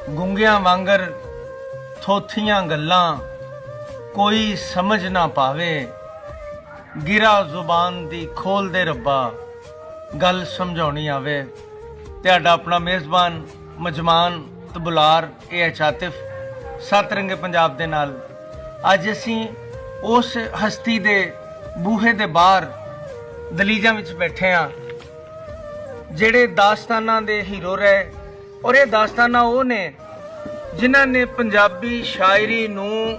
ਗੁੰਗਿਆਂ ਵਾਂਗਰ ਥੋਥੀਆਂ ਗੱਲਾਂ ਕੋਈ ਸਮਝ ਨਾ ਪਾਵੇ। ਗਿਰਾ ਜ਼ੁਬਾਨ ਦੀ ਖੋਲ ਦੇ ਰੱਬਾ, ਗੱਲ ਸਮਝਾਉਣੀ ਆਵੇ। ਤੁਹਾਡਾ ਆਪਣਾ ਮੇਜ਼ਬਾਨ ਮਜਮਾਨ ਤਬੁਲਾਰ ਇਹ ਆਤਿਫ ਸੱਤ ਰੰਗੇ ਪੰਜਾਬ ਦੇ ਨਾਲ ਅੱਜ ਅਸੀਂ ਉਸ ਹਸਤੀ ਦੇ ਬੂਹੇ ਦੇ ਬਾਹਰ ਦਲੀਜਾਂ ਵਿੱਚ ਬੈਠੇ ਹਾਂ ਜਿਹੜੇ ਦਾਸਤਾਨਾਂ ਦੇ ਹੀਰੋ ਰਹੇ। ਔਰ ਇਹ ਦਾਸਤਾਨਾਂ ਉਹ ਨੇ ਜਿਨ੍ਹਾਂ ਨੇ ਪੰਜਾਬੀ ਸ਼ਾਇਰੀ ਨੂੰ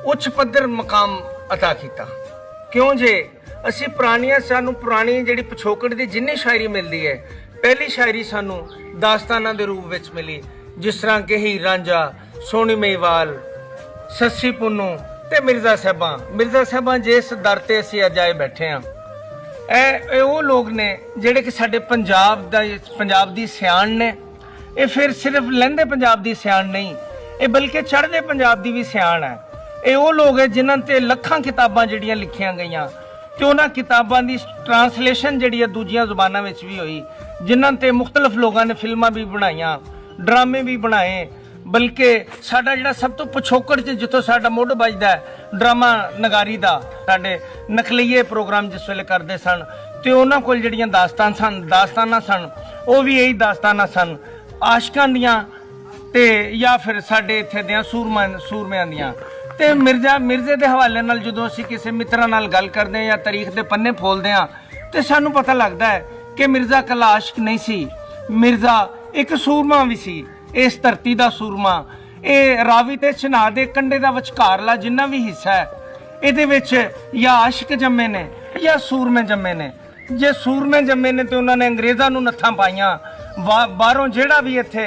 ਉੱਚ ਪੱਧਰ ਮਕਾਮ ਅਤਾ ਕੀਤਾ। ਕਿਉਂ ਜੇ ਅਸੀਂ ਸਾਨੂੰ ਪੁਰਾਣੀ ਜਿਹੜੀ ਪਿਛੋਕੜ ਦੀ ਜਿੰਨੀ ਸ਼ਾਇਰੀ ਮਿਲਦੀ ਹੈ, ਪਹਿਲੀ ਸ਼ਾਇਰੀ ਸਾਨੂੰ ਦਾਸਤਾਨਾਂ ਦੇ ਰੂਪ ਵਿੱਚ ਮਿਲੀ, ਜਿਸ ਤਰ੍ਹਾਂ ਕਿ ਹੀਰ ਰਾਂਝਾ, ਸੋਹਣੀ ਮਹੀਵਾਲ, ਸੱਸੀ ਪੁੰਨੂ ਤੇ ਮਿਰਜ਼ਾ ਸਾਹਿਬਾਂ ਜਿਸ ਦਰ ਤੇ ਅਸੀਂ ਅੱਜ ਆਏ ਬੈਠੇ ਹਾਂ। ਇਹ ਉਹ ਲੋਕ ਨੇ ਜਿਹੜੇ ਕਿ ਸਾਡੇ ਪੰਜਾਬ ਦੀ ਸਿਆਣ ਨੇ। ਇਹ ਫਿਰ ਸਿਰਫ ਲਹਿੰਦੇ ਪੰਜਾਬ ਦੀ ਸਿਆਣ ਨਹੀਂ, ਇਹ ਬਲਕਿ ਚੜ੍ਹਦੇ ਪੰਜਾਬ ਦੀ ਵੀ ਸਿਆਣ ਹੈ। ਇਹ ਉਹ ਲੋਕ ਹੈ ਜਿਨ੍ਹਾਂ ਤੇ ਲੱਖਾਂ ਕਿਤਾਬਾਂ ਜਿਹੜੀਆਂ ਲਿਖੀਆਂ ਗਈਆਂ ਤੇ ਉਹਨਾਂ ਕਿਤਾਬਾਂ ਦੀ ਟ੍ਰਾਂਸਲੇਸ਼ਨ ਜਿਹੜੀ ਹੈ ਦੂਜੀਆਂ ਜ਼ੁਬਾਨਾਂ ਵਿੱਚ ਵੀ ਹੋਈ, ਜਿਨ੍ਹਾਂ ਤੇ ਮੁਖਤਲਿਫ ਲੋਕਾਂ ਨੇ ਫਿਲਮਾਂ ਵੀ ਬਣਾਈਆਂ, ਡਰਾਮੇ ਵੀ ਬਣਾਏ। ਬਲਕਿ ਸਾਡਾ ਜਿਹੜਾ ਸਭ ਤੋਂ ਪਿਛੋਕੜ 'ਚ ਜਿੱਥੋਂ ਸਾਡਾ ਮੁੱਢ ਵੱਜਦਾ ਡਰਾਮਾ ਨਗਾਰੀ ਦਾ, ਸਾਡੇ ਨਕਲੀਏ ਪ੍ਰੋਗਰਾਮ ਜਿਸ ਵੇਲੇ ਕਰਦੇ ਸਨ ਤੇ ਉਹਨਾਂ ਕੋਲ ਜਿਹੜੀਆਂ ਦਾਸਤਾਨਾਂ ਸਨ ਉਹ ਵੀ ਇਹੀ ਦਾਸਤਾਨਾਂ ਸਨ, ਆਸ਼ਕਾਂ ਦੀਆਂ ਤੇ ਜਾਂ ਫਿਰ ਸਾਡੇ ਇੱਥੇ ਦੀਆਂ ਸੂਰਮਿਆਂ ਦੀਆਂ। ਤੇ ਮਿਰਜ਼ੇ ਦੇ ਹਵਾਲੇ ਨਾਲ ਜਦੋਂ ਅਸੀਂ ਕਿਸੇ ਮਿੱਤਰਾਂ ਨਾਲ ਗੱਲ ਕਰਦੇ ਹਾਂ ਜਾਂ ਤਾਰੀਖ ਦੇ ਪੰਨੇ ਫੋਲਦੇ ਹਾਂ ਤੇ ਸਾਨੂੰ ਪਤਾ ਲੱਗਦਾ ਹੈ ਕਿ ਮਿਰਜ਼ਾ ਇਕੱਲਾ ਆਸ਼ਿਕ ਨਹੀਂ ਸੀ, ਮਿਰਜ਼ਾ ਇੱਕ ਸੂਰਮਾ ਵੀ ਸੀ, ਇਸ ਧਰਤੀ ਦਾ ਸੂਰਮਾ। ਇਹ ਰਾਵੀ ਤੇ ਚਨਾਹ ਦੇ ਕੰਢੇ ਦਾ ਵਿਚਕਾਰਲਾ ਜਿੰਨਾ ਵੀ ਹਿੱਸਾ ਹੈ ਇਹਦੇ ਵਿੱਚ ਜਾਂ ਆਸ਼ਿਕ ਜੰਮੇ ਨੇ ਜਾਂ ਸੂਰਮੇ ਜੰਮੇ ਨੇ। ਜੇ ਸੂਰਮੇ ਜੰਮੇ ਨੇ ਤੇ ਉਹਨਾਂ ਨੇ ਅੰਗਰੇਜ਼ਾਂ ਨੂੰ ਨੱਥਾਂ ਪਾਈਆਂ, ਬਾਹਰੋਂ ਜਿਹੜਾ ਵੀ ਇੱਥੇ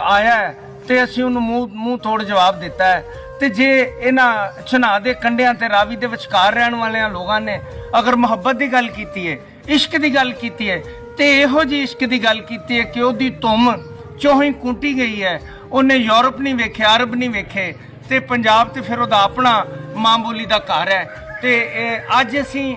ਆਇਆ ਤੇ ਅਸੀਂ ਉਹਨੂੰ ਮੂੰਹ ਤੋੜ ਜਵਾਬ ਦਿੱਤਾ ਹੈ। ਤੇ ਜੇ ਇਹਨਾਂ ਚਨਾਹ ਦੇ ਕੰਢਿਆਂ ਤੇ ਰਾਵੀ ਦੇ ਵਿਚਕਾਰ ਰਹਿਣ ਵਾਲਿਆਂ ਲੋਕਾਂ ਨੇ ਅਗਰ ਮੁਹੱਬਤ ਦੀ ਗੱਲ ਕੀਤੀ ਹੈ, ਇਸ਼ਕ ਦੀ ਗੱਲ ਕੀਤੀ ਹੈ ਤੇ ਇਹੋ ਜਿਹੀ ਇਸ਼ਕ ਦੀ ਗੱਲ ਕੀਤੀ ਹੈ ਕਿ ਉਹਦੀ ਧੁੰਮ ਚੋਹੀਂ ਕੁੰਟੀ ਗਈ ਹੈ। ਉਹਨੇ ਯੂਰਪ ਨਹੀਂ ਵੇਖਿਆ, ਅਰਬ ਨਹੀਂ ਵੇਖੇ ਤੇ ਪੰਜਾਬ ਤੇ ਫਿਰ ਉਹਦਾ ਆਪਣਾ ਮਾਂ ਬੋਲੀ ਦਾ ਘਰ ਹੈ। ਤੇ ਅੱਜ ਅਸੀਂ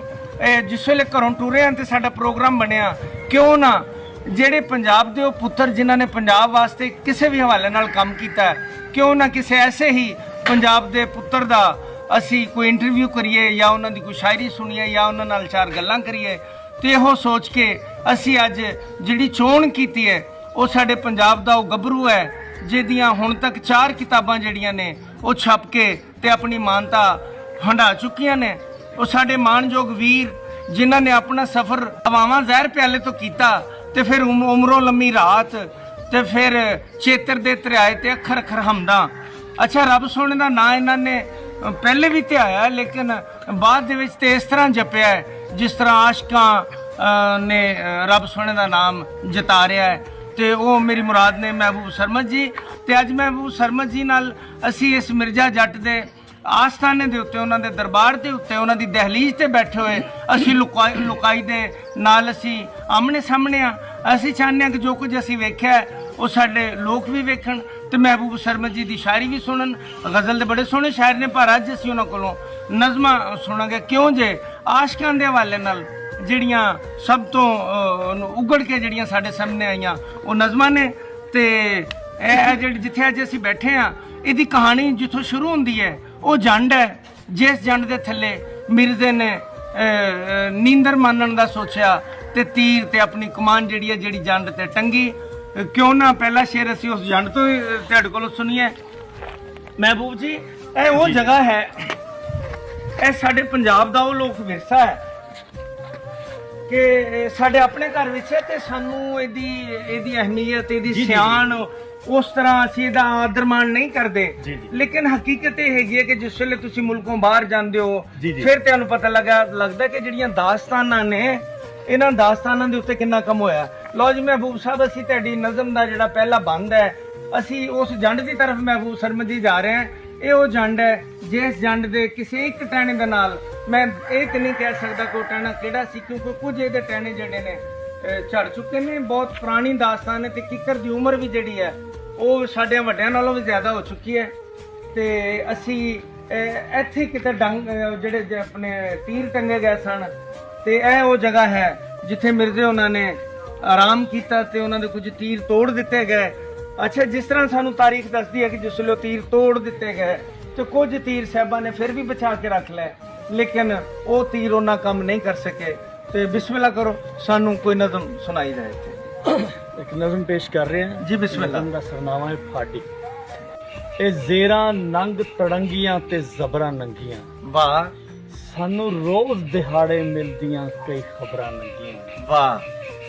ਜਿਸ ਵੇਲੇ ਘਰੋਂ ਟੁਰੇ ਹਾਂ ਤੇ ਸਾਡਾ ਪ੍ਰੋਗਰਾਮ ਬਣਿਆ ਕਿਉਂ ਨਾ ਜਿਹੜੇ ਪੰਜਾਬ ਦੇ ਉਹ ਪੁੱਤਰ ਜਿਨ੍ਹਾਂ ਨੇ ਪੰਜਾਬ ਵਾਸਤੇ ਕਿਸੇ ਵੀ ਹਵਾਲੇ ਨਾਲ ਕੰਮ ਕੀਤਾ, ਕਿਉਂ ਨਾ ਕਿਸੇ ਐਸੇ ਹੀ ਪੰਜਾਬ ਦੇ ਪੁੱਤਰ ਦਾ ਅਸੀਂ ਕੋਈ ਇੰਟਰਵਿਊ ਕਰੀਏ ਜਾਂ ਉਹਨਾਂ ਦੀ ਕੋਈ ਸ਼ਾਇਰੀ ਸੁਣੀਏ ਜਾਂ ਉਹਨਾਂ ਨਾਲ ਚਾਰ ਗੱਲਾਂ ਕਰੀਏ। ਤੇ ਇਹੋ ਸੋਚ ਕੇ ਅਸੀਂ ਅੱਜ ਜਿਹੜੀ ਚੋਣ ਕੀਤੀ ਹੈ ਉਹ ਸਾਡੇ ਪੰਜਾਬ ਦਾ ਉਹ ਗੱਭਰੂ ਹੈ ਜਿਹਦੀਆਂ ਹੁਣ ਤੱਕ 4 ਕਿਤਾਬਾਂ ਜਿਹੜੀਆਂ ਨੇ ਉਹ ਛਪ ਕੇ ਤੇ ਆਪਣੀ ਮਾਨਤਾ ਹੰਢਾ ਚੁੱਕੀਆਂ ਨੇ। ਉਹ ਸਾਡੇ ਮਾਣਯੋਗ ਵੀਰ ਜਿਨ੍ਹਾਂ ਨੇ ਆਪਣਾ ਸਫ਼ਰ ਹਵਾਵਾਂ ਜ਼ਹਿਰ ਪਿਆਲੇ ਤੋਂ ਕੀਤਾ ਤੇ ਫਿਰ ਉਮਰੋਂ ਲੰਮੀ ਰਾਤ ਤੇ ਫਿਰ ਚੇਤਰ ਦੇ ਤਰਿਆਏ ਤੇ ਅੱਖਰ ਅੱਖਰ ਹਮਦਾਂ। ਅੱਛਾ, ਰੱਬ ਸੋਹਣੇ ਦਾ ਨਾਂ ਇਹਨਾਂ ਨੇ ਪਹਿਲੇ ਵੀ ਧਿਆਇਆ ਲੇਕਿਨ ਬਾਅਦ ਦੇ ਵਿੱਚ ਤੇ ਇਸ ਤਰ੍ਹਾਂ ਜਪਿਆ ਜਿਸ ਤਰ੍ਹਾਂ ਆਸ਼ਕਾਂ ਨੇ ਰੱਬ ਸੋਹਣੇ ਦਾ ਨਾਮ ਜਤਾਰਿਆ ਹੈ। ਤੇ ਉਹ ਮੇਰੀ ਮੁਰਾਦ ਨੇ ਮਹਿਬੂਬ ਸਰਮਦ ਜੀ। ਤੇ ਅੱਜ ਮਹਿਬੂਬ ਸਰਮਦ ਜੀ ਨਾਲ ਅਸੀਂ ਇਸ ਮਿਰਜ਼ਾ ਜੱਟ ਦੇ ਆਸਥਾਨੇ ਦੇ ਉੱਤੇ, ਉਹਨਾਂ ਦੇ ਦਰਬਾਰ ਦੇ ਉੱਤੇ, ਉਹਨਾਂ ਦੀ ਦਹਲੀਜ਼ ਤੇ ਬੈਠੇ ਹੋਏ ਅਸੀਂ ਲੁਕਾਈ ਦੇ ਨਾਲ ਅਸੀਂ ਆਮਣੇ ਸਾਹਮਣੇ ਆ। ਅਸੀਂ ਚਾਹੁੰਦੇ ਹਾਂ ਕਿ ਜੋ ਕੁਝ ਅਸੀਂ ਵੇਖਿਆ ਉਹ ਸਾਡੇ ਲੋਕ ਵੀ ਵੇਖਣ ਤੇ ਮਹਿਬੂਬ ਸਰਮਦ ਜੀ ਦੀ ਸ਼ਾਇਰੀ ਵੀ ਸੁਣਨ। ਗਜ਼ਲ ਦੇ ਬੜੇ ਸੋਹਣੇ ਸ਼ਾਇਰ ਨੇ, ਪਰ ਅੱਜ ਅਸੀਂ ਉਹਨਾਂ ਕੋਲੋਂ ਨਜ਼ਮਾਂ ਸੁਣਾਂਗੇ। ਕਿਉਂ ਜੇ ਆਸ਼ਕਾਂ ਦੇ ਹਵਾਲੇ ਨਾਲ ਜਿਹੜੀਆਂ ਸਭ ਤੋਂ ਉਗੜ ਕੇ ਜਿਹੜੀਆਂ ਸਾਡੇ ਸਾਹਮਣੇ ਆਈਆਂ ਉਹ ਨਜ਼ਮਾਂ ਨੇ। ਤੇ ਇਹ ਜਿਹੜੀ ਜਿੱਥੇ ਅੱਜ ਅਸੀਂ ਬੈਠੇ ਹਾਂ ਇਹਦੀ ਕਹਾਣੀ ਜਿੱਥੋਂ ਸ਼ੁਰੂ ਹੁੰਦੀ ਹੈ ਉਹ ਜੰਡ ਹੈ, ਜਿਸ ਜੰਡ ਦੇ ਥੱਲੇ ਮਿਰਜ਼ੇ ਨੇ ਨੀਂਦਰ ਮਾਨਣ ਦਾ ਸੋਚਿਆ ਤੇ ਤੀਰ ਤੇ ਆਪਣੀ ਕਮਾਨ ਜਿਹੜੀ ਜੰਡ ਤੇ ਟੰਗੀ। ਕਿਉਂ ਨਾ ਪਹਿਲਾ ਸ਼ੇਰ ਅਸੀਂ ਉਸ ਜੰਡ ਤੋਂ ਹੀ ਤੁਹਾਡੇ ਕੋਲੋਂ ਸੁਣੀਏ। ਮਹਿਬੂਬ ਜੀ, ਇਹ ਉਹ ਜਗ੍ਹਾ ਹੈ, ਇਹ ਸਾਡੇ ਪੰਜਾਬ ਦਾ ਉਹ ਲੋਕ ਵਿਰਸਾ ਹੈ ਕਿ ਸਾਡੇ ਆਪਣੇ ਘਰ ਵਿੱਚ ਹੈ ਤੇ ਸਾਨੂੰ ਇਹਦੀ ਅਹਿਮੀਅਤ, ਇਹਦੀ ਸਿਆਣ ਉਸ ਤਰ੍ਹਾਂ ਅਸੀਂ ਇਹਦਾ ਆਦਰ ਮਾਣ ਨਹੀਂ ਕਰਦੇ। ਲੇਕਿਨ ਹਕੀਕਤ ਇਹ ਹੈਗੀ ਹੈ ਕਿ ਜਿਸ ਵੇਲੇ ਤੁਸੀਂ ਮੁਲਕੋਂ ਬਾਹਰ ਜਾਂਦੇ ਹੋ ਫਿਰ ਤੁਹਾਨੂੰ ਪਤਾ ਲੱਗਦਾ ਕਿ ਜਿਹੜੀਆਂ ਦਾਸਤਾਨਾਂ ਨੇ ਇਹਨਾਂ ਦਾਸਤਾਨਾਂ ਦੇ ਉੱਤੇ ਕਿੰਨਾ ਕੰਮ ਹੋਇਆ। ਲਓ ਜੀ ਮਹਿਬੂਬ ਸਾਹਿਬ, ਅਸੀਂ ਤੁਹਾਡੀ ਨਜ਼ਮ ਦਾ ਜਿਹੜਾ ਪਹਿਲਾ ਬੰਦ ਹੈ ਅਸੀਂ ਉਸ ਜੰਡ ਦੀ ਤਰਫ ਮਹਿਬੂਬ ਸਰਮਦ ਜੀ ਜਾ ਰਹੇ ਹਾਂ। ਇਹ ਉਹ ਜੰਡ ਹੈ ਜਿਸ ਜੰਡ ਦੇ ਕਿਸੇ ਇੱਕ ਟਹਿਣੇ ਦੇ ਨਾਲ, ਮੈਂ ਇਹ ਤਾਂ ਨਹੀਂ ਕਹਿ ਸਕਦਾ ਕਿ ਉਹ ਟਹਿਣਾ ਕਿਹੜਾ ਸੀ ਕਿਉਂਕਿ ਕੁਝ ਇਹਦੇ ਟਹਿਣੇ ਜਿਹੜੇ ਨੇ ਝੜ ਚੁੱਕੇ ਨੇ। ਬਹੁਤ ਪੁਰਾਣੀ ਦਾਸਤਾਨ ਹੈ ਤੇ ਕਿੱਕਰ ਦੀ ਉਮਰ ਵੀ ਜਿਹੜੀ ਹੈ ਉਹ ਸਾਡੇ ਵੱਡਿਆਂ ਨਾਲੋਂ ਵੀ ਜ਼ਿਆਦਾ ਹੋ ਚੁੱਕੀ ਹੈ। ਤੇ ਅਸੀਂ ਇੱਥੇ ਕਿਤੇ ਜਿਹੜੇ ਆਪਣੇ ਤੀਰ ਟੰਗੇ ਗਏ ਸਨ ਤੇ ਇਹ ਉਹ ਜਗ੍ਹਾ ਹੈ ਜਿੱਥੇ ਮਿਰਜ਼ੇ ਉਹਨਾਂ ਨੇ ਆਰਾਮ ਕੀਤਾ ਤੇ ਉਹਨਾਂ ਦੇ ਕੁਝ ਤੀਰ ਤੋੜ ਦਿੱਤੇ ਗਏ। ਅੱਛਾ, ਜਿਸ ਤਰ੍ਹਾਂ ਸਾਨੂੰ ਤਾਰੀਖ ਦੱਸਦੀ ਹੈ ਕਿ ਜਿਸ ਵੇਲੇ ਤੀਰ ਤੋੜ ਦਿੱਤੇ ਗਏ ਤੇ ਕੁਝ ਤੀਰ ਸਾਹਿਬਾਂ ਨੇ ਫਿਰ ਵੀ ਬਚਾ ਕੇ ਰੱਖ ਲਏ, ਲੇਕਿਨ ਉਹ ਤੀਰ ਉਹਨਾਂ ਕੰਮ ਨਹੀਂ ਕਰ ਸਕੇ। ਤੇ ਬਿਸਮਿਲ੍ਲਾ ਕਰੋ, ਸਾਨੂੰ ਕੋਈ ਨਜ਼ਮ ਸੁਣਾਈ ਜਾਏ ਇੱਥੇ। ਇੱਕ ਨਜ਼ਮ ਪੇਸ਼ ਕਰ ਰਹੇ ਹਾਂ ਜੀ, ਬਿਸਮਿਲ੍ਲਾ। ਨਜ਼ਮ ਦਾ ਸਰਨਾਮਾ ਹੈ ਫਾਟੀ। ਇਹ ਜ਼ੇਰਾਂ ਨੰਗ ਤੜੰਗੀਆਂ ਤੇ ਜ਼ਬਰਾਂ ਨੰਗੀਆਂ, ਵਾਹ ਸਾਨੂੰ ਰੋਜ਼ ਦਿਹਾੜੇ ਮਿਲਦੀਆਂ ਕਈ ਖਬਰਾਂ ਨੰਗੀਆਂ। ਵਾਹ,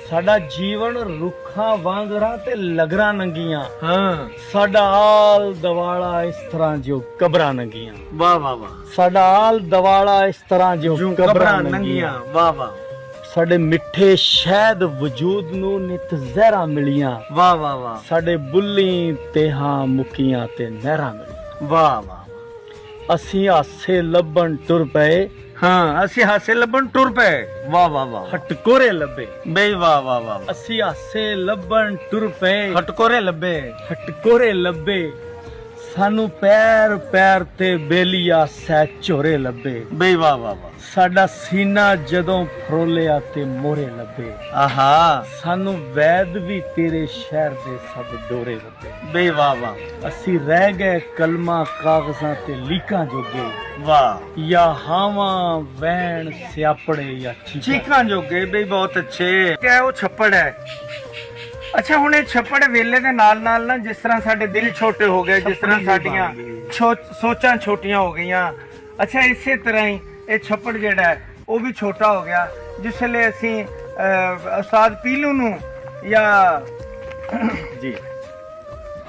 ਸਾਡਾ ਜੀਵਨ ਰੁੱਖਾਂ ਵਾਂਗਰਾਂ ਤੇ ਲਗਰਾਂ ਨੰਗੀਆਂ, ਹਾਂ, ਸਾਡਾ ਆਲ ਦਵਾਲਾ ਇਸ ਤਰ੍ਹਾਂ ਜੋ ਕਬਰਾਂ ਨੰਗੀਆਂ। ਵਾਹ ਵਾਹ ਵਾਹ, ਸਾਡਾ ਆਲ ਦਵਾਲਾ ਇਸ ਤਰ੍ਹਾਂ ਜੋ ਕਬਰਾਂ ਨੰਗੀਆਂ। ਵਾਹ ਵਾਹ, ਸਾਡੇ ਮਿੱਠੇ ਸ਼ਹਿਦ ਵਜੂਦ ਨੂੰ ਨਿਤ ਜ਼ਹਿਰਾਂ ਮਿਲੀਆਂ, ਵਾਹ ਵਾਹ ਵਾਹ, ਸਾਡੇ ਬੁੱਲੀ ਤੇਹਾਂ ਮੁਕੀਆਂ ਤੇ ਨਹਿਰਾਂ ਮਿਲੀਆਂ। ਵਾਹ ਵਾਹ, ਅਸੀਂ ਹਾਸੇ ਲੱਭਣ ਟੁਰ ਪਏ, ਹਾਂ, ਅਸੀਂ ਹਾਸੇ ਲੱਭਣ ਟੁਰ ਪਏ। ਵਾਹ ਵਾਹ ਵਾਹ, ਹਟਕੋਰੇ ਲੱਭੇ। ਬਈ ਵਾਹ ਵਾਹ ਵਾਹ, ਅਸੀਂ ਹਾਸੇ ਲੱਭਣ ਟੁਰ ਪਏ, ਹਟਕੋਰੇ ਲੱਭੇ। ਹਟਕੋਰੇ ਲੱਭੇ। ਸਾਨੂੰ ਪੈਰ ਪੈਰ ਤੇ ਬੇਲੀਆ ਸੈ ਝੋਰੇ ਲੱਭੇ। ਬਈ ਵਾਹ ਵਾਹ ਵਾਹ, ਸਾਡਾ ਸੀਨਾ ਜਦੋਂ ਫਰੋਲਿਆ ਤੇ ਮੋਹਰੇ ਲੱਭੇ। ਆਹਾ, ਸਾਨੂੰ ਵੈਦ ਵੀ ਤੇਰੇ ਸ਼ਹਿਰ ਦੇ ਸਭ ਡੋਰੇ ਲੱਭੇ। ਬਈ ਵਾਹ ਵਾਹ, ਅਸੀਂ ਰਹਿ ਗਏ ਕਲਮਾਂ ਕਾਗਜ਼ਾਂ ਤੇ ਲੀਕਾਂ ਜੋਗੇ, ਵਾਹ, ਜਾਂ ਹਾਵਾਂ ਵੈਣ ਸਿਆਪੜੇ ਜਾਂ ਚੀਕਾਂ ਜੋਗੇ। ਬਈ ਬਹੁਤ ਅੱਛੇ। ਕਿਆ ਉਹ ਛੱਪੜ ਹੈ? ਅੱਛਾ, ਹੁਣ ਇਹ ਛੱਪੜ ਵੇਲੇ ਦੇ ਨਾਲ ਨਾਲ ਨਾ ਜਿਸ ਤਰ੍ਹਾਂ ਸਾਡੇ ਦਿਲ ਛੋਟੇ ਹੋ ਗਏ, ਜਿਸ ਤਰ੍ਹਾਂ ਸਾਡੀਆਂ ਸੋਚਾਂ ਛੋਟੀਆਂ ਹੋ ਗਈਆਂ, ਅੱਛਾ ਇਸੇ ਤਰ੍ਹਾਂ ਹੀ ਇਹ ਛੱਪੜ ਜਿਹੜਾ ਹੈ ਉਹ ਵੀ ਛੋਟਾ ਹੋ ਗਿਆ। ਜਿਸ ਵੇਲੇ ਅਸੀਂ ਉਸਤਾਦ ਪੀਲੂ ਨੂੰ ਜਾਂ ਜੀ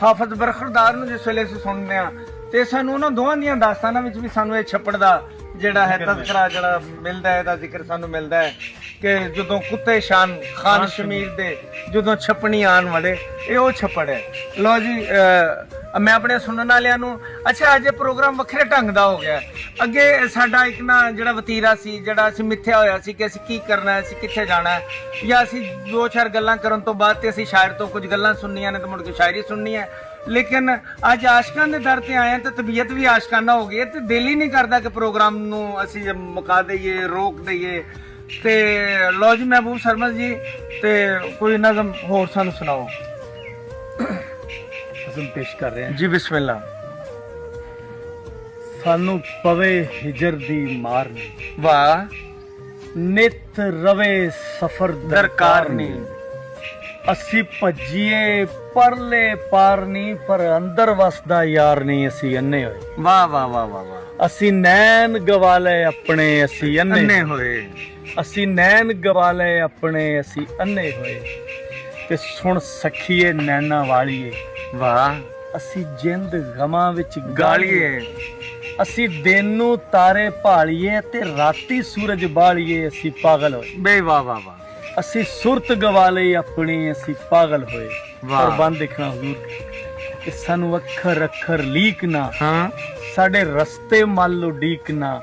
ਹਾਫਿਜ਼ ਬਰਖਰਦਾਰ ਨੂੰ ਜਿਸ ਵੇਲੇ ਅਸੀਂ ਸੁਣਦੇ ਹਾਂ ਤੇ ਸਾਨੂੰ ਉਹਨਾਂ ਦੋਵਾਂ ਦੀਆਂ ਦਾਸਤਾਨਾਂ ਵਿੱਚ ਵੀ ਸਾਨੂੰ ਇਹ ਛੱਪੜ ਦਾ ਜਿਹੜਾ ਹੈ ਤਜ਼ਕਰਾ ਜਿਹੜਾ ਮਿਲਦਾ ਹੈ, ਇਹਦਾ ਜ਼ਿਕਰ ਸਾਨੂੰ ਮਿਲਦਾ ਹੈ ਕਿ ਜਦੋਂ ਕੁੱਤੇ ਸ਼ਾਨ ਖਾਨ ਸ਼ਮੀਰ ਦੇ ਜਦੋਂ ਛੱਪਣੀ ਆਣ ਵੜੇ, ਇਹ ਉਹ ਛੱਪੜ ਹੈ। ਲਓ ਜੀ, ਮੈਂ ਆਪਣੇ ਸੁਣਨ ਵਾਲਿਆਂ ਨੂੰ, ਅੱਛਾ ਅੱਜ ਇਹ ਪ੍ਰੋਗਰਾਮ ਵੱਖਰੇ ਢੰਗ ਦਾ ਹੋ ਗਿਆ। ਅੱਗੇ ਸਾਡਾ ਇੱਕ ਨਾ ਜਿਹੜਾ ਵਤੀਰਾ ਸੀ, ਜਿਹੜਾ ਅਸੀਂ ਮਿੱਥਿਆ ਹੋਇਆ ਸੀ ਕਿ ਅਸੀਂ ਕੀ ਕਰਨਾ ਹੈ, ਅਸੀਂ ਕਿੱਥੇ ਜਾਣਾ ਹੈ, ਜਾਂ ਅਸੀਂ ਦੋ ਚਾਰ ਗੱਲਾਂ ਕਰਨ ਤੋਂ ਬਾਅਦ ਤੇ ਅਸੀਂ ਸ਼ਾਇਰ ਤੋਂ ਕੁਝ ਗੱਲਾਂ ਸੁਣਨੀਆਂ ਨੇ ਤੇ ਮੁੜ ਕੇ ਸ਼ਾਇਰੀ ਸੁਣਨੀ ਹੈ। ਲੇਕਿਨ ਅੱਜ ਆਸ਼ਕਾਂ ਦੇ ਦਰ ਤੇ ਆਏ ਹਾਂ ਤੇ ਤਬੀਅਤ ਵੀ ਆਸ਼ਕਾਨਾ ਹੋ ਗਈ ਹੈ ਤੇ ਦਿਲ ਹੀ ਨਹੀਂ ਕਰਦਾ ਕਿ ਪ੍ਰੋਗਰਾਮ ਨੂੰ ਅਸੀਂ ਮੁਕਾ ਦਈਏ, ਰੋਕ ਦਈਏ। ਤੇ ਲਓ ਜੀ ਮਹਿਬੂਬ ਸਰਮਦ ਜੀ, ਤੇ ਕੋਈ ਨਜ਼ਮ ਹੋਰ ਸਾਨੂੰ ਸੁਣਾਓ। ਨਜ਼ਮ ਪੇਸ਼ ਕਰ ਰਹੇ ਹਾਂ ਜੀ, ਬਿਸਮਿਲ੍ਲਾ। ਸਾਨੂੰ ਪਵੇ ਹਿਜਰ ਦੀ ਮਾਰ ਨੀ, ਵਾਹ, ਨਿਤ ਰਵੇ ਸਫਰ ਦਰਕਾਰ ਨੀ। ਅਸੀਂ ਭੱਜੀਏ ਪਰਲੇ ਪਾਰ ਨੀ, ਪਰ ਅੰਦਰ ਵਸਦਾ ਯਾਰ ਨਹੀਂ, ਅਸੀਂ ਅੰਨੇ ਹੋਏ। ਵਾਹ ਵਾਹ ਵਾਹ ਵਾਹ ਵਾਹ, ਅਸੀਂ ਨੈਣ ਗਵਾ ਲਏ ਆਪਣੇ, ਅਸੀਂ ਅੰਨੇ ਹੋਏ। ਅਸੀਂ ਨੈਣ ਗਵਾ ਲਏ ਆਪਣੇ, ਅਸੀਂ ਅੰਨੇ ਹੋਏ। ਤੇ ਸੁਣ ਸਖੀਏ ਨੈਣਾ ਵਾਲੀਏ, ਵਾਹ, ਅਸੀਂ ਜਿੰਦ ਗਮਾਂ ਵਿੱਚ ਗਾਲੀਏ। ਅਸੀਂ ਦਿਨ ਨੂੰ ਤਾਰੇ ਭਾਲੀਏ ਤੇ ਰਾਤੀ ਸੂਰਜ ਬਾਲੀਏ, ਅਸੀਂ ਪਾਗਲ ਹੋਏ। ਬੇ ਵਾਹ ਵਾਹ ਵਾਹ, ਅਸੀਂ ਸੁਰਤ ਗਵਾ ਲਈ ਆਪਣੀ, ਅਸੀਂ ਪਾਗਲ ਹੋਏ। ਵਾਹ। ਪਰ ਬੰਦ ਦੇਖਣਾ ਹਜ਼ੂਰ ਕਿ ਸਾਨੂੰ ਅੱਖਰ ਅੱਖਰ ਲੀਕ ਨਾ, ਹਾਂ, ਸਾਡੇ ਰਸਤੇ ਮੱਲ ਉਡੀਕ ਨਾ,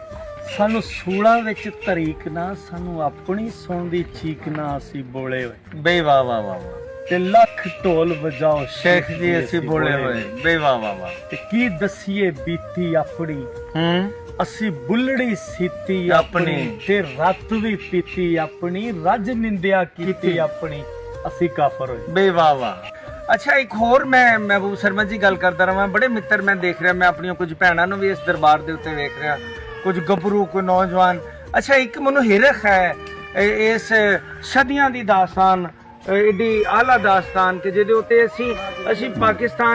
ਸਾਨੂੰ ਸੂਲਾਂ ਵਿੱਚ ਤਰੀਕ ਨਾ, ਸਾਨੂੰ ਆਪਣੀ ਸੁਣਦੀ ਚੀਕ ਨਾ, ਅਸੀਂ ਬੋਲੇ ਹੋਏ। ਬੇ ਵਾਹ ਵਾਹ ਵਾਹ ਵਾਹ, ਤੇ ਲੱਖ ਢੋਲ ਵਜਾਓ ਸ਼ੇਖ ਜੀ ਅਸੀਂ ਬੋਲੇ ਹੋਏ। ਬੇ ਵਾਹ ਵਾਹ ਵਾਹ, ਤੇ ਕੀ ਦਸੀਏ ਬੀਤੀ ਆਪਣੀ, ਅਸੀਂ ਬੁੱਲੜੀ ਸੀਤੀ ਆਪਣੀ, ਤੇ ਰਾਤ ਵੀ ਪੀਤੀ ਆਪਣੀ, ਰੱਜ ਨਿੰਦਿਆ ਕੀਤੀ ਆਪਣੀ, ਅਸੀਂ ਕਾਫਰ ਹੋਏ। ਬੇ ਵਾਹ ਵਾਹ। ਅੱਛਾ, ਇੱਕ ਹੋਰ ਮੈਂ ਮਹਿਬੂਬ ਸਰਮਦ ਜੀ ਗੱਲ ਕਰਦਾ ਰਹਾਂ। ਬੜੇ ਮਿੱਤਰ ਮੈਂ ਦੇਖ ਰਿਹਾ, ਮੈਂ ਆਪਣੀਆਂ ਕੁਝ ਭੈਣਾਂ ਨੂੰ ਵੀ ਇਸ ਦਰਬਾਰ ਦੇ ਉੱਤੇ ਵੇਖ ਰਿਹਾ, ਕੁਝ ਗੱਭਰੂ, ਕੋਈ ਨੌਜਵਾਨ। ਅੱਛਾ, ਇੱਕ ਮੈਨੂੰ ਹਿਰਖ ਹੈ ਇਸ ਸਦੀਆਂ ਦੀ ਦਾਸਤਾਨ, ਏਡੀ ਆਲਾ ਦਾਸਤਾਨ ਕਿ ਜਿਹਦੇ ਉੱਤੇ ਅਸੀਂ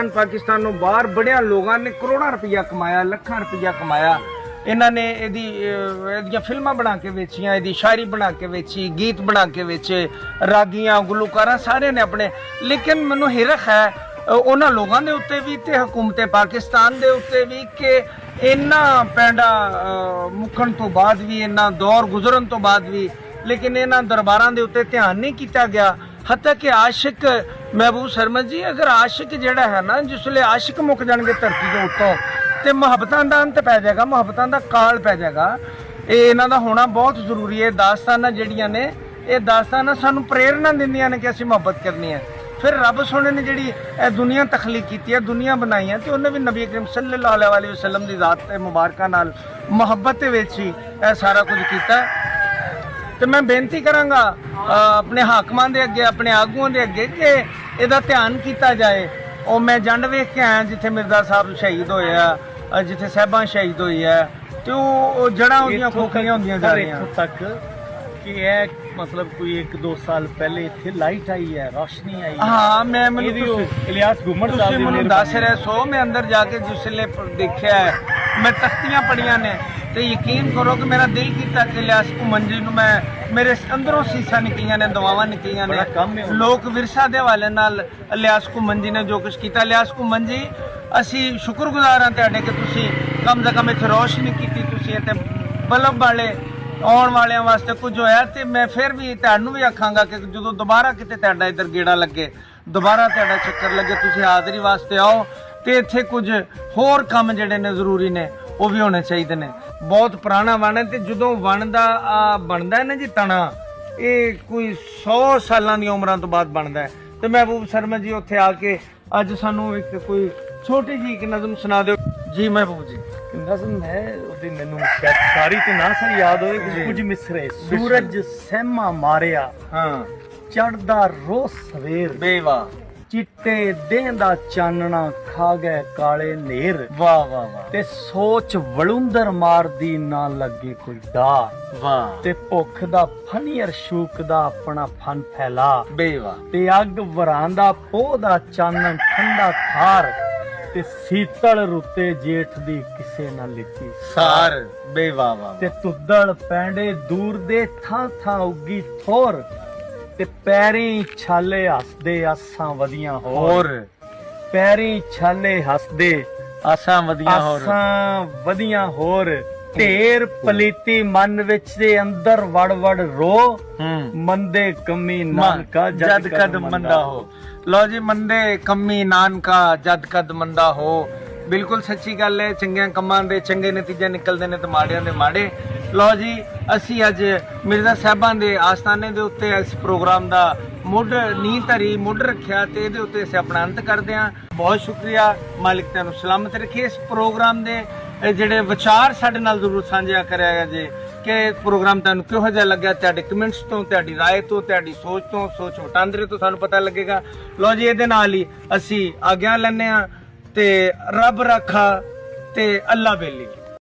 ਪਾਕਿਸਤਾਨ ਨੂੰ ਬਾਹਰ ਬੜਿਆਂ ਲੋਕਾਂ ਨੇ ਕਰੋੜਾਂ ਰੁਪਈਆ ਕਮਾਇਆ, ਲੱਖਾਂ ਰੁਪਈਆ ਕਮਾਇਆ। ਇਹਨਾਂ ਨੇ ਇਹਦੀਆਂ ਫਿਲਮਾਂ ਬਣਾ ਕੇ ਵੇਚੀਆਂ, ਇਹਦੀ ਸ਼ਾਇਰੀ ਬਣਾ ਕੇ ਵੇਚੀ, ਗੀਤ ਬਣਾ ਕੇ ਵੇਚੇ, ਰਾਗੀਆਂ ਗੁਲੂਕਾਰਾਂ ਸਾਰਿਆਂ ਨੇ ਆਪਣੇ। ਲੇਕਿਨ ਮੈਨੂੰ ਹਿਰਖ ਹੈ ਉਹਨਾਂ ਲੋਕਾਂ ਦੇ ਉੱਤੇ ਵੀ ਤੇ ਹਕੂਮਤ ਪਾਕਿਸਤਾਨ ਦੇ ਉੱਤੇ ਵੀ ਕਿ ਇਹਨਾਂ ਪੈਂਡਾ ਮੁੱਕਣ ਤੋਂ ਬਾਅਦ ਵੀ, ਇਹਨਾਂ ਦੌਰ ਗੁਜ਼ਰਨ ਤੋਂ ਬਾਅਦ ਵੀ, ਲੇਕਿਨ ਇਹਨਾਂ ਦਰਬਾਰਾਂ ਦੇ ਉੱਤੇ ਧਿਆਨ ਨਹੀਂ ਕੀਤਾ ਗਿਆ। ਹੱਤਾ ਕਿ ਆਸ਼ਿਕ ਮਹਿਬੂਬ ਸਰਮਦ ਜੀ, ਅਗਰ ਆਸ਼ਿਕ ਜਿਹੜਾ ਹੈ ਨਾ, ਜਿਸ ਵੇਲੇ ਆਸ਼ਿਕ ਮੁੱਕ ਜਾਣਗੇ ਧਰਤੀ ਦੇ ਉੱਤੋਂ ਤੇ ਮੁਹੱਬਤਾਂ ਦਾ ਅੰਤ ਪੈ ਜਾਏਗਾ, ਮੁਹੱਬਤਾਂ ਦਾ ਕਾਲ ਪੈ ਜਾਏਗਾ। ਇਹ ਇਹਨਾਂ ਦਾ ਹੋਣਾ ਬਹੁਤ ਜ਼ਰੂਰੀ ਹੈ। ਦਾਸਤਾਨਾਂ ਜਿਹੜੀਆਂ ਨੇ, ਇਹ ਦਾਸਤਾਨਾਂ ਸਾਨੂੰ ਪ੍ਰੇਰਨਾ ਦਿੰਦੀਆਂ ਨੇ ਕਿ ਅਸੀਂ ਮੁਹੱਬਤ ਕਰਨੀ ਹੈ। ਫਿਰ ਰੱਬ ਸੋਹਣੇ ਨੇ ਜਿਹੜੀ ਇਹ ਦੁਨੀਆ ਤਖਲੀਕ ਕੀਤੀ ਹੈ, ਦੁਨੀਆ ਬਣਾਈ ਹੈ, ਤੇ ਉਹਨੇ ਵੀ ਨਬੀ ਕਰੀਮ ਸੱਲੱਲਾਹੁ ਅਲੈਹਿ ਵਸੱਲਮ ਦੀ ਜ਼ਾਤ ਤੇ ਮੁਬਾਰਕਾਂ ਨਾਲ ਮੁਹੱਬਤ ਦੇ ਵਿੱਚ ਹੀ ਇਹ ਸਾਰਾ ਕੁਝ ਕੀਤਾ। ਤੇ ਮੈਂ ਬੇਨਤੀ ਕਰਾਂਗਾ ਆਪਣੇ ਹਾਕਮਾਂ ਦੇ ਅੱਗੇ, ਆਪਣੇ ਆਗੂਆਂ ਦੇ ਅੱਗੇ ਕਿ ਇਹਦਾ ਧਿਆਨ ਕੀਤਾ ਜਾਏ ਉਹ ਮੈਂ ਜੰਡ ਵੇਖ ਕੇ ਆਇਆ ਜਿੱਥੇ ਮਿਰਜ਼ਾ ਸਾਹਿਬ ਸ਼ਹੀਦ ਹੋਏ ਆ, ਜਿੱਥੇ ਸਾਹਿਬਾਂ ਸ਼ਹੀਦ ਹੋਈ ਹੈ, ਤੇ ਉਹ ਜੜ੍ਹਾਂ ਉਹਦੀਆਂ ਖੋਖਲੀਆਂ ਹੁੰਦੀਆਂ ਜਾ ਰਹੀਆਂ ਇੱਥੋਂ ਤੱਕ ਕਿ ਇਹ ਮਤਲਬ ਕੋਈ 1-2 ਸਾਲ ਪਹਿਲੇ ਇੱਥੇ ਲਾਈਟ ਆਈ ਹੈ, ਰੋਸ਼ਨੀ ਆਈ ਹੈ। ਹਾਂ ਮੈਂ ਮੈਨੂੰ ਇਲਿਆਸ ਘੁੰਮਣ ਸਾਹਿਬ ਤੁਸੀਂ ਮੈਨੂੰ ਦੱਸ ਰਹੇ ਸੋ, ਮੈਂ ਅੰਦਰ ਜਾ ਕੇ ਜਿਸਲੇ ਦੇਖਿਆ ਹੈ, ਮੈਂ ਤਖਤੀਆਂ ਪੜੀਆਂ ਨੇ, ਤੇ ਯਕੀਨ ਕਰੋ ਕਿ ਮੇਰਾ ਦਿਲ ਕੀਤਾ ਕਿ ਇਲਿਆਸ ਘੁੰਮਣ ਜੀ ਨੂੰ ਮੈਂ, ਮੇਰੇ ਅੰਦਰੋਂ ਸੀਸਾਂ ਨਿਕਲੀਆਂ ਨੇ, ਦੁਆਵਾਂ ਨਿਕਲੀਆਂ ਨੇ। ਲੋਕ ਵਿਰਸਾ ਦੇ ਹਵਾਲੇ ਨਾਲ ਇਲਿਆਸ ਘੁੰਮਣ ਜੀ ਨੇ ਜੋ ਕੁਝ ਕੀਤਾ। ਇਲਿਆਸ ਘੁੰਮਣ ਜੀ ਅਸੀਂ ਸ਼ੁਕਰਗੁਜ਼ਾਰ ਹਾਂ ਤੁਹਾਡੇ ਕਿ ਤੁਸੀਂ ਕਮ ਸੇ ਕਮ ਇੱਥੇ ਰੋਸ਼ਨੀ ਕੀਤੀ, ਤੁਸੀਂ ਇੱਥੇ ਬਲਬ ਵਾਲੇ ਆਉਣ ਵਾਲਿਆਂ ਵਾਸਤੇ ਕੁਝ ਹੋਇਆ। ਤੇ ਮੈਂ ਫਿਰ ਵੀ ਤੁਹਾਨੂੰ ਵੀ ਆਖਾਂਗਾ ਕਿ ਜਦੋਂ ਦੁਬਾਰਾ ਕਿਤੇ ਤੁਹਾਡਾ ਇੱਧਰ ਗੇੜਾ ਲੱਗੇ, ਦੁਬਾਰਾ ਤੁਹਾਡਾ ਚੱਕਰ ਲੱਗੇ, ਤੁਸੀਂ ਹਾਜ਼ਰੀ ਵਾਸਤੇ ਆਓ, ਤੇ ਇੱਥੇ ਕੁਝ ਹੋਰ ਕੰਮ ਜਿਹੜੇ ਨੇ ਜ਼ਰੂਰੀ ਨੇ ਉਹ ਵੀ ਹੋਣੇ ਚਾਹੀਦੇ ਨੇ। ਬਹੁਤ ਪੁਰਾਣਾ ਵਣ ਹੈ, ਤੇ ਜਦੋਂ ਵਣ ਦਾ ਬਣਦਾ ਹੈ ਨਾ ਜੀ ਤਣਾ, ਇਹ ਕੋਈ 100 ਸਾਲਾਂ ਦੀਆਂ ਉਮਰਾਂ ਤੋਂ ਬਾਅਦ ਬਣਦਾ ਹੈ। ਤੇ ਮਹਿਬੂਬ ਸ਼ਰਮਾ ਜੀ ਉੱਥੇ ਆ ਕੇ ਅੱਜ ਸਾਨੂੰ ਇੱਕ ਕੋਈ ਛੋਟੀ ਜੀ ਇੱਕ ਨਜ਼ਮ ਸੁਣਾ ਦਿਓ ਜੀ। ਮਹਿਬੂਬ ਜੀ ਨਜ਼ਮ ਹੈ ਉਹਦੀ, ਮੈਨੂੰ ਸਾਰੀ ਤੇ ਨਾ ਸਰ ਯਾਦ ਹੋਏ, ਕੁਝ ਮਿਸਰੇ। ਸੂਰਜ ਸਹਿਮਾ ਮਾਰਿਆ, ਹਾਂ ਚੜਦਾ ਰੋਜ਼ ਸਵੇਰ, ਬੇਵਾ ਚਿੱਟੇ ਦੇਹ ਦਾ ਚਾਨਣਾ ਖਾ ਗਏ ਕਾਲੇ ਨੇਰ। ਵਾਹ ਵਾਹ ਵਾਹ। ਤੇ ਸੋਚ ਵਲੁੰਦਰ ਮਾਰਦੀ ਨਾ ਲੱਗੇ ਕੋਈ ਡਾਰ, ਵਾਹ। ਤੇ ਭੁੱਖ ਦਾ ਫਨੀਅਰ ਸ਼ੂਕ ਦਾ ਆਪਣਾ ਫਨ ਫੈਲਾ, ਬੇਵਾ। ਤੇ ਅੱਗ ਵਰਾਂਦਾ ਪੋਹ ਦਾ ਚਾਨਣ ਠੰਡਾ ਖਾਰ, ਤੇ ਸੀਤਲ ਰੁੱਤੇ ਜੇਠ ਦੀ ਕਿਸੇ ਨਾ ਲਿੱਤੀ ਸਾਰ, ਬੇਵਾ ਵਾਹ। ਤੇ ਤੁੱਦਲ ਪੈਂਡੇ ਦੂਰ ਦੇ ਥਾਂ ਥਾਂ ਉੱਗੀ ਥੋਰ, ਤੇ ਪੈਰੀਂ ਛਾਲੇ ਹੱਸਦੇ ਆਸਾਂ ਵਧੀਆਂ ਹੋਰ, ਪੈਰੀਂ ਛਾਲੇ ਹੱਸਦੇ ਆਸਾਂ ਵਧੀਆਂ ਹੋਰ, ਆਸਾਂ ਵਧੀਆਂ ਹੋਰ। ਢੇਰ ਪਲੀਤੀ ਮਨ ਵਿੱਚ ਦੇ ਅੰਦਰ ਵੜ ਵੜ ਰੋ, ਮੰਦੇ ਕੰਮੀ ਨਾਨਕਾ ਜਦ ਕਦ ਮੰਦਾ ਹੋ। ਲੋ ਜੀ, ਮੰਦੇ ਕੰਮੀ ਨਾਨਕਾ ਜਦ ਕਦ ਮੰਦਾ ਹੋ। ਬਿਲਕੁਲ ਸੱਚੀ ਗੱਲ ਹੈ। ਚੰਗਿਆਂ ਕੰਮਾਂ ਦੇ ਚੰਗੇ ਨਤੀਜੇ ਨਿਕਲਦੇ ਨੇ ਤੇ ਮਾੜਿਆਂ ਦੇ ਮਾੜੇ। ਲੋ ਜੀ, ਅਸੀਂ ਅੱਜ ਮਿਰਜ਼ਾ ਸਾਹਿਬਾਂ ਦੇ ਆਸਤਾਨੇ ਦੇ ਉੱਤੇ ਇਸ ਪ੍ਰੋਗਰਾਮ ਦਾ ਮੁੱਢ ਨੀਂਹ ਧਰੀ, ਮੁੱਢ ਰੱਖਿਆ, ਤੇ ਇਹਦੇ ਉੱਤੇ ਅਸੀਂ ਆਪਣਾ ਅੰਤ ਕਰਦੇ ਹਾਂ। ਬਹੁਤ ਸ਼ੁਕਰੀਆ। ਮਾਲਿਕ ਤੁਹਾਨੂੰ ਸਲਾਮਤ ਰੱਖੇ। ਇਸ ਪ੍ਰੋਗਰਾਮ ਦੇ ਜਿਹੜੇ ਵਿਚਾਰ ਸਾਡੇ ਨਾਲ ਜ਼ਰੂਰ ਸਾਂਝਾ ਕਰਿਆ ਜੇ ਕਿ ਪ੍ਰੋਗਰਾਮ ਤੁਹਾਨੂੰ ਕਿਹੋ ਜਿਹਾ ਲੱਗਿਆ। ਤੁਹਾਡੇ ਕਮੈਂਟਸ ਤੋਂ, ਤੁਹਾਡੀ ਰਾਏ ਤੋਂ, ਤੁਹਾਡੀ ਸੋਚ ਤੋਂ, ਸੋਚ ਵਟਾਂਦਰੇ ਤੋਂ ਸਾਨੂੰ ਪਤਾ ਲੱਗੇਗਾ। ਲੋ ਜੀ, ਇਹਦੇ ਨਾਲ ਹੀ ਅਸੀਂ ਆਗਿਆ ਲੈਂਦੇ ਹਾਂ, ਤੇ ਰੱਬ ਰਾਖਾ ਤੇ ਅੱਲਾ ਬੇਲੀ।